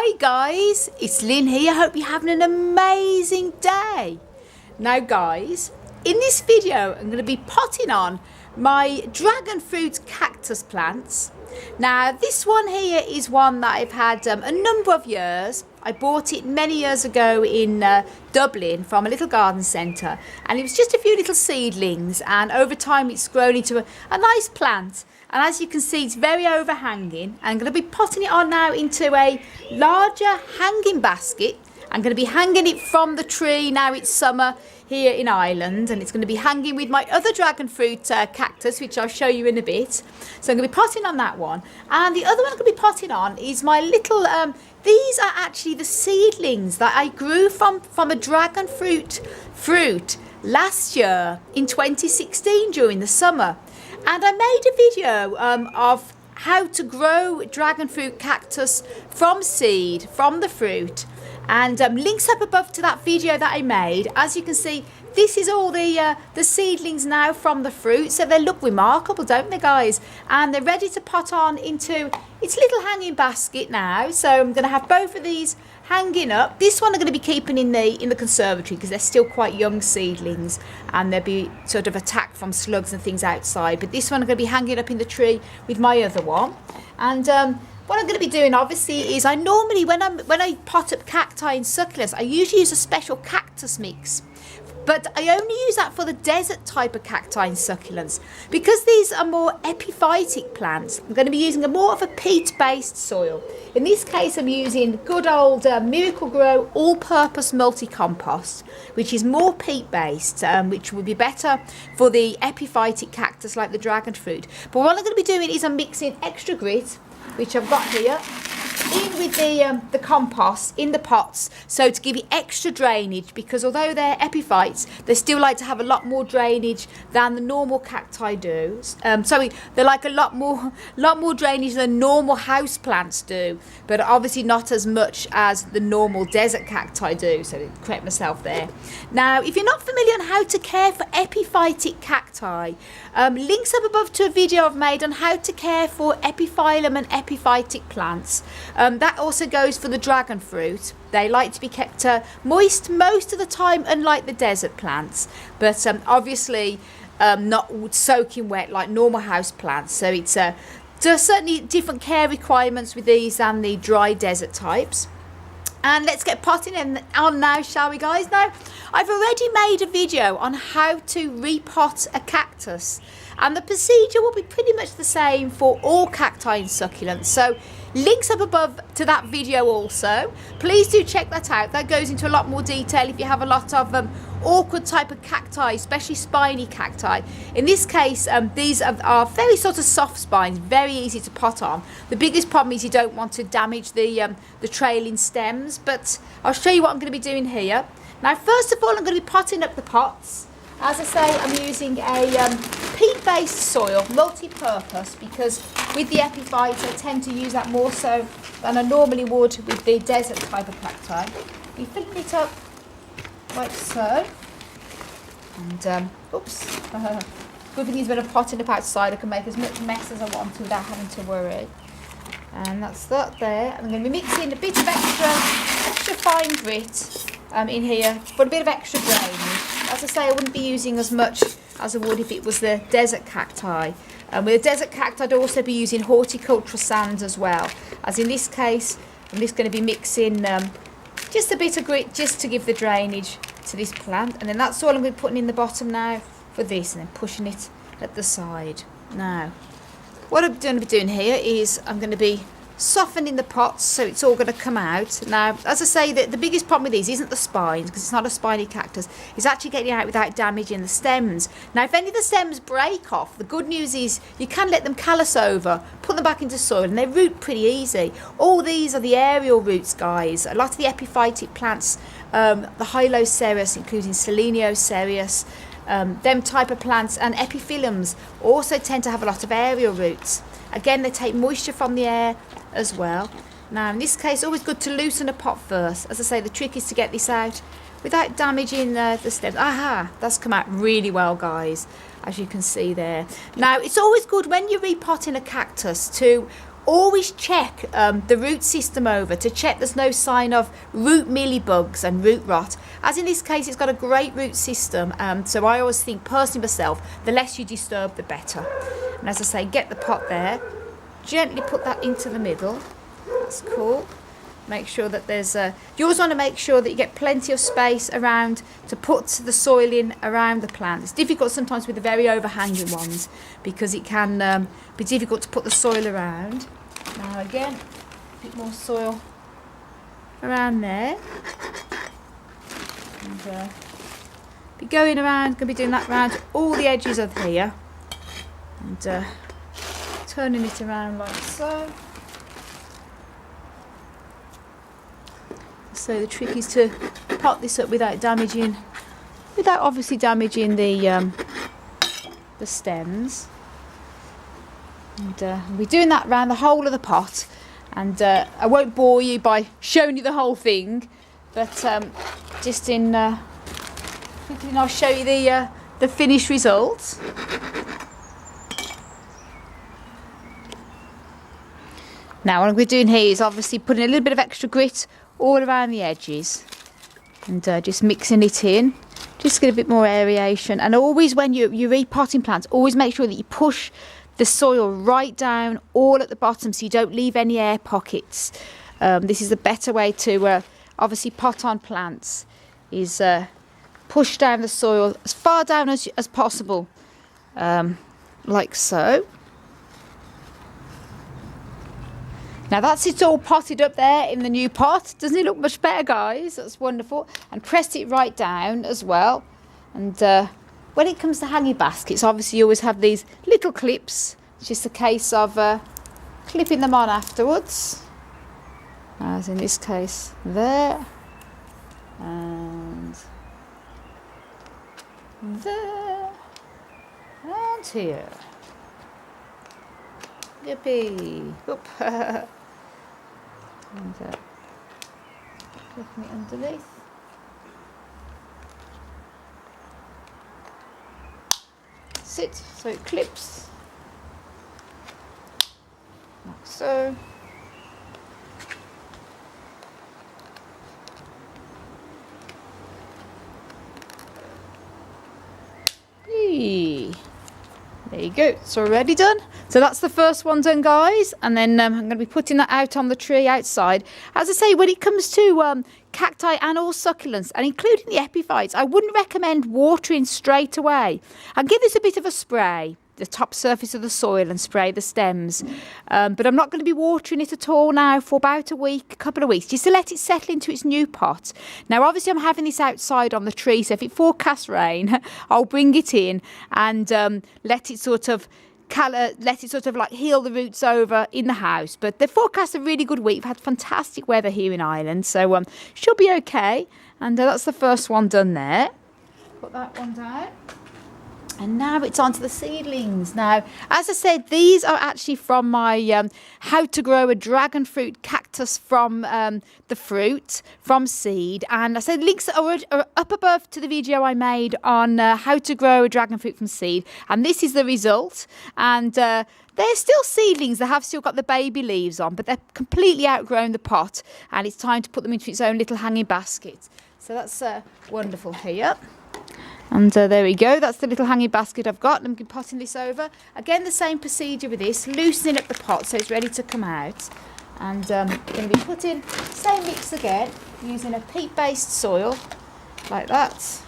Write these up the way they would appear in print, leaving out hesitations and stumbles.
Hi guys, it's Lynn here. Hope you're having an amazing day. Now guys, in this video I'm going to be potting on my dragon fruit cactus plants. Now this one here is one that I've had a number of years. I bought it many years ago in Dublin from a little garden centre, and it was just a few little seedlings, and over time it's grown into a nice plant. And as you can see, it's very overhanging. I'm going to be potting it on now into a larger hanging basket. I'm going to be hanging it from the tree. Now it's summer here in Ireland, and it's going to be hanging with my other dragon fruit cactus, which I'll show you in a bit. So I'm going to be potting on that one. And the other one I'm going to be potting on is my little, these are actually the seedlings that I grew from a dragon fruit last year in 2016 during the summer. And I made a video of how to grow dragon fruit cactus from seed, from the fruit. And links up above to that video that I made. As you can see, this is all the seedlings now from the fruit. So they look remarkable, don't they, guys? And they're ready to pot on into its little hanging basket now. So I'm going to have both of these hanging up. This one I'm going to be keeping in the conservatory because they're still quite young seedlings and they'll be sort of attacked from slugs and things outside. But this one I'm going to be hanging up in the tree with my other one. And what I'm going to be doing obviously is I normally when I pot up cacti and succulents, I usually use a special cactus mix. But I only use that for the desert type of cacti and succulents. Because these are more epiphytic plants, I'm going to be using more of a peat-based soil. In this case, I'm using good old Miracle Grow all-purpose multi-compost, which is more peat-based, which would be better for the epiphytic cactus like the dragon fruit. But what I'm going to be doing is I'm mixing extra grit, which I've got here, in with the compost in the pots, so to give it extra drainage, because although they're epiphytes, they still like to have a lot more drainage than the normal cacti do. They're like a lot more drainage than normal house plants do, but obviously not as much as the normal desert cacti do. So correct myself there. Now, if you're not familiar on how to care for epiphytic cacti, links up above to a video I've made on how to care for epiphyllum and epiphytic plants. That also goes for the dragon fruit. They like to be kept moist most of the time, unlike the desert plants, but obviously not soaking wet like normal house plants. So it's there's certainly different care requirements with these than the dry desert types. And let's get potting on now, shall we, guys? Now, I've already made a video on how to repot a cactus, and the procedure will be pretty much the same for all cacti and succulents. So links up above to that video also. Please do check that out. That goes into a lot more detail if you have a lot of awkward type of cacti, especially spiny cacti. In this case, these are very sort of soft spines, very easy to pot on. The biggest problem is you don't want to damage the trailing stems, but I'll show you what I'm going to be doing here. Now, first of all, I'm going to be potting up the pots. As I say, I'm using a peat-based soil, multi-purpose, because with the epiphytes, I tend to use that more so than I normally would with the desert type of cacti. You fill it up like so. And, oops. Good thing is when I'm potting up outside, I can make as much mess as I want to without having to worry. And that's that there. I'm going to be mixing a bit of extra fine grit in here for a bit of extra drainage. As I say, I wouldn't be using as much as I would if it was the desert cacti. With the desert cacti, I'd also be using horticultural sand as well. As in this case, I'm just going to be mixing just a bit of grit just to give the drainage to this plant. And then that's all I'm going to be putting in the bottom now for this, and then pushing it at the side. Now, what I'm going to be doing here is I'm going to be softening the pots so it's all going to come out. Now, as I say, the biggest problem with these isn't the spines, because it's not a spiny cactus. It's actually getting out without damaging the stems. Now, if any of the stems break off, the good news is you can let them callus over, put them back into soil, and they root pretty easy. All these are the aerial roots, guys. A lot of the epiphytic plants, the Hylocereus, including Hylocereus, them type of plants, and epiphyllums also tend to have a lot of aerial roots. Again, they take moisture from the air as well. Now, in this case, always good to loosen a pot first. As I say, the trick is to get this out without damaging the stems. Aha, that's come out really well, guys, as you can see there. Now, it's always good when you're repotting a cactus to always check the root system over to check there's no sign of root mealybugs and root rot. As in this case, it's got a great root system, so I always think personally myself, the less you disturb the better. And as I say, get the pot there, gently put that into the middle. That's cool. Make sure that there's you always want to make sure that you get plenty of space around to put the soil in around the plant. It's difficult sometimes with the very overhanging ones because it can be difficult to put the soil around. Now again, a bit more soil around there. And be going around, going to be doing that around all the edges of here. And turning it around like so. So the trick is to pot this up without obviously damaging the stems. And we're doing that around the whole of the pot. And I won't bore you by showing you the whole thing, but just in quickly I'll show you the finished result. Now what we're doing here is obviously putting a little bit of extra grit all around the edges and just mixing it in, just get a bit more aeration. And always when you're repotting plants, always make sure that you push the soil right down all at the bottom so you don't leave any air pockets. This is the better way to obviously pot on plants, is push down the soil as far down as possible, like so. Now that's it all potted up there in the new pot. Doesn't it look much better, guys? That's wonderful. And pressed it right down as well. And when it comes to hanging baskets, obviously you always have these little clips. It's just a case of clipping them on afterwards. As in this case there. And there. And here. Yippee. Oop. And flipping it underneath. Sit so it clips like so. Eee. There you go, it's already done. So that's the first one done, guys, and then I'm going to be putting that out on the tree outside. As I say, when it comes to cacti and all succulents, and including the epiphytes, I wouldn't recommend watering straight away. I'll give this a bit of a spray, the top surface of the soil, and spray the stems. But I'm not going to be watering it at all now for about a couple of weeks, just to let it settle into its new pot. Now, obviously, I'm having this outside on the tree, so if it forecasts rain, I'll bring it in and let it sort of like heal the roots over in the house. But the forecast a really good week. We've had fantastic weather here in Ireland, so should be okay. And that's the first one done there. Put that one down. And now it's on to the seedlings. Now, as I said, these are actually from my how to grow a dragon fruit cactus from the fruit, from seed. And I said links are up above to the video I made on how to grow a dragon fruit from seed. And this is the result. And they're still seedlings. They have still got the baby leaves on, but they're completely outgrown the pot. And it's time to put them into its own little hanging basket. So that's wonderful here. And there we go, that's the little hanging basket I've got. I'm potting this over. Again, the same procedure with this, loosening up the pot so it's ready to come out. And I'm going to be putting same mix again, using a peat-based soil, like that.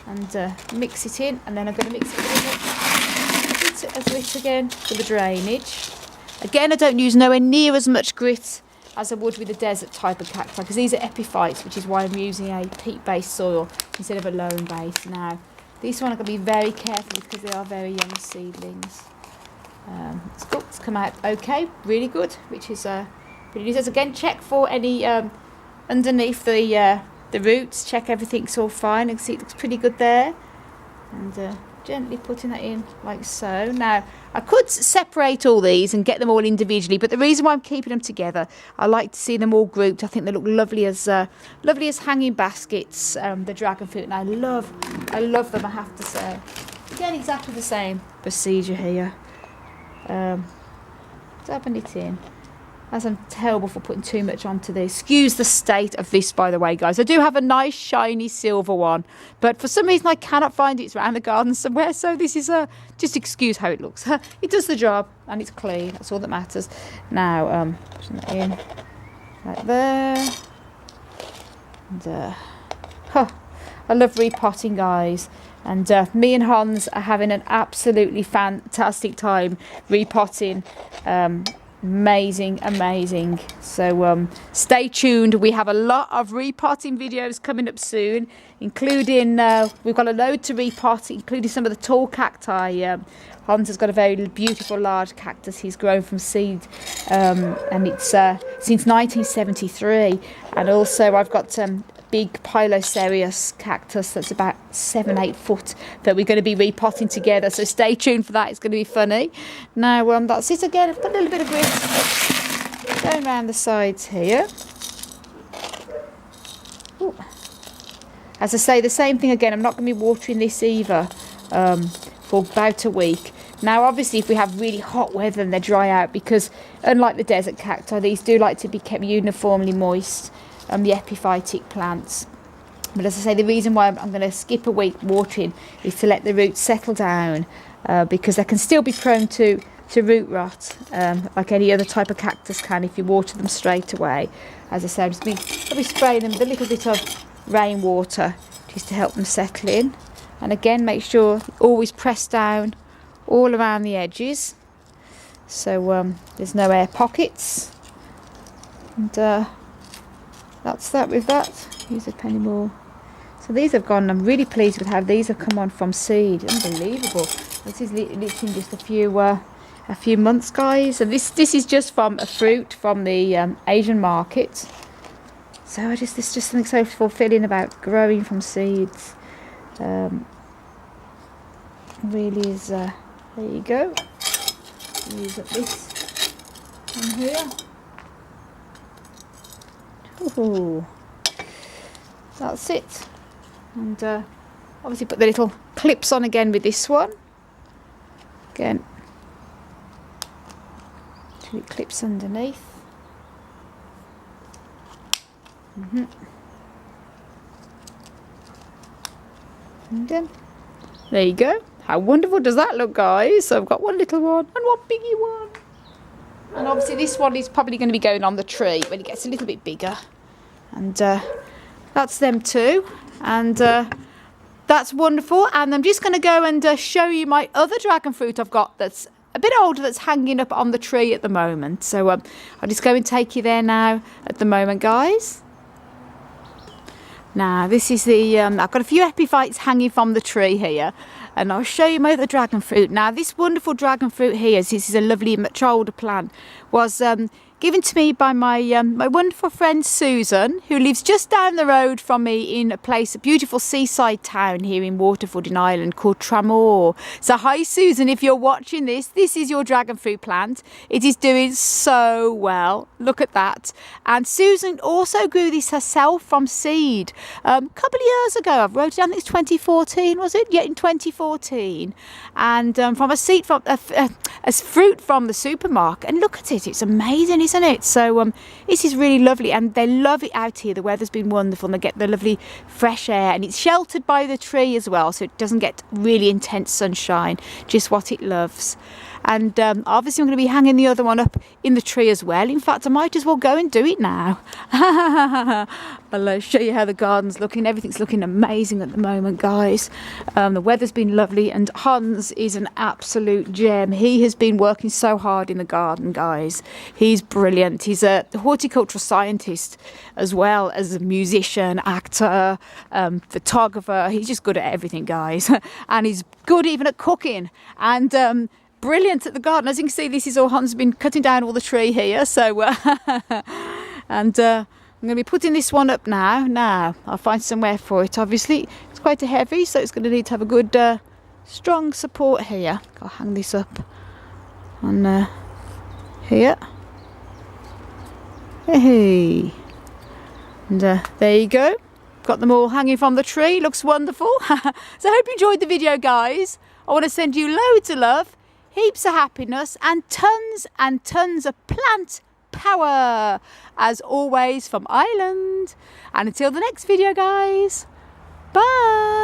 And mix it in, and then I'm going to mix it with a bit of grit again for the drainage. Again, I don't use nowhere near as much grit as I would with the desert type of cacti, because these are epiphytes, which is why I'm using a peat-based soil instead of a loam base. Now, this one I'm going to be very careful with because they are very young seedlings. It's good, it's come out okay, really good, which is pretty nice. Again, check for any underneath the roots, check everything's all fine. You can see it looks pretty good there. And gently putting that in like so. Now, I could separate all these and get them all individually, but the reason why I'm keeping them together, I like to see them all grouped. I think they look lovely as hanging baskets, the dragon fruit, and I love them, I have to say. Again, exactly the same procedure here. dabbing it in. As I'm terrible for putting too much onto this. Excuse the state of this, by the way, guys. I do have a nice shiny silver one, but for some reason I cannot find it. It's around the garden somewhere, so this is just excuse how it looks. It does the job and it's clean. That's all that matters. Now, putting that in like there. And, I love repotting, guys. And me and Hans are having an absolutely fantastic time repotting. Amazing. So stay tuned. We have a lot of repotting videos coming up soon, including we've got a load to repot, including some of the tall cacti. Hans has got a very beautiful large cactus he's grown from seed, and it's since 1973. And also I've got big Hylocereus cactus that's about 7-8 foot that we're going to be repotting together, so stay tuned for that. It's going to be funny. Now that's it again. I've got a little bit of grit going around the sides here. Ooh. As I say, the same thing again. I'm not going to be watering this either for about a week. Now obviously if we have really hot weather then they dry out, because unlike the desert cacti, these do like to be kept uniformly moist. The epiphytic plants. But as I say, the reason why I'm going to skip a week watering is to let the roots settle down, because they can still be prone to root rot, like any other type of cactus can if you water them straight away. As I say, I'll be spraying them with a little bit of rainwater just to help them settle in. And again, make sure you always press down all around the edges, so there's no air pockets. And that's that with that. Use a penny more. So these have gone. I'm really pleased with how these have come on from seed. Unbelievable. This is literally just a few months, guys. And this is just from a fruit from the Asian market. So there's just something so fulfilling about growing from seeds. Really is. There you go. Use up this one here. Ooh, that's it. And obviously put the little clips on again with this one. Again, till it clips underneath. And then, there you go. How wonderful does that look, guys? So I've got one little one and one biggie one. And obviously this one is probably going to be going on the tree when it gets a little bit bigger. And that's them too. And that's wonderful. And I'm just going to go and show you my other dragon fruit I've got that's a bit older, that's hanging up on the tree at the moment. So I'll just go and take you there now at the moment, guys. Now this is the, I've got a few epiphytes hanging from the tree here. And I'll show you my other dragon fruit. Now this wonderful dragon fruit here, this is a lovely much older plant, was given to me by my my wonderful friend Susan, who lives just down the road from me in a beautiful seaside town here in Waterford in Ireland called Tramore. So hi Susan, if you're watching this is your dragon fruit plant. It is doing so well. Look at that. And Susan also grew this herself from seed a couple of years ago. I've wrote it down, I think it's 2014, was it? Yeah, in 2014. And from a seed from as fruit from the supermarket. And look at it, it's amazing, isn't it? So this is really lovely, and they love it out here. The weather's been wonderful and they get the lovely fresh air, and it's sheltered by the tree as well, so it doesn't get really intense sunshine, just what it loves. And obviously I'm going to be hanging the other one up in the tree as well. In fact, I might as well go and do it now. I'll show you how the garden's looking. Everything's looking amazing at the moment, guys. The weather's been lovely, and Hans is an absolute gem. He has been working so hard in the garden, guys. He's brilliant. He's a horticultural scientist as well as a musician, actor, photographer. He's just good at everything, guys. And he's good even at cooking. And brilliant at the garden. As you can see, this is all Hans been cutting down all the tree here. So, and I'm going to be putting this one up now. Now, I'll find somewhere for it. Obviously, it's quite a heavy, so it's going to need to have a good, strong support here. I'll hang this up on here. Hey, and there you go. Got them all hanging from the tree. Looks wonderful. So I hope you enjoyed the video, guys. I want to send you loads of love. heaps of happiness and tons of plant power, as always, from Ireland. And until the next video, guys, bye.